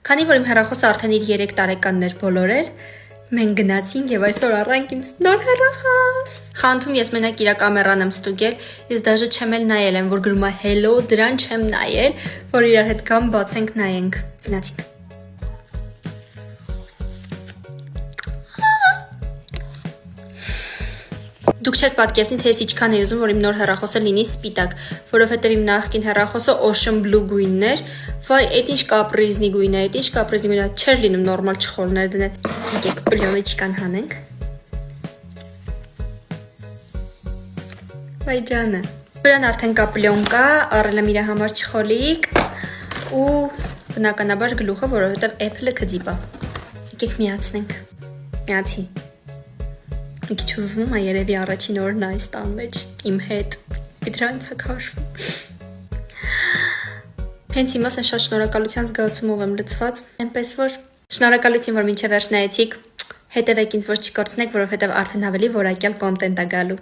Քանի որ իմ հեռախոսը արդեն իր 3 տարեկանն էր բոլորել, մենք գնացինք եւ այսօր առանք ինձ նոր հեռախոս։ Խանութում ես մենակ իր կամերան եմ ստուգել, ես դաժե չեմ էլ նայել եմ, որ գրում է hello, դրան չեմ նայել, որ իրար հետ կամ բացենք նայենք։ Գնացինք։ Դուք չեք պատկերացնի, թե ես ինչքան էի ուզում, որ իմ նոր հեռախոսը լինի սպիտակ, որովհետև իմ նախկին հեռախոսը ocean blue գույնն էր։ Վայ, այդ ինչ կապրիզնի գույն է, այդ ինչ կապրիզնի գույն է, չէր լինում նորմալ չխորներ դնել։ Եկեք պլյոնեչկան հանենք։ Վայ ջանը։ Վրան արդեն կա պլյոնկա, առել եմ իր համար չխոլիկ ու բնականաբար գլուխը, որովհետև Apple-ը քձիպ է։ Եկեք միացնենք։ Միացի։ Մի քիչ ուզվում է երևի առաջին օրն այս տան մեջ իմ հետ դրանց է քաշվում։ Հենց հիմա շատ շնորհակալության զգացումով եմ լցված, այնպես որ շնորհակալություն, որ մինչև վերջ նայեցիք, հետևեք ինձ, որ չկորցնեք, որովհետև արդեն ավելի որակյալ կոնտենտ է գալու։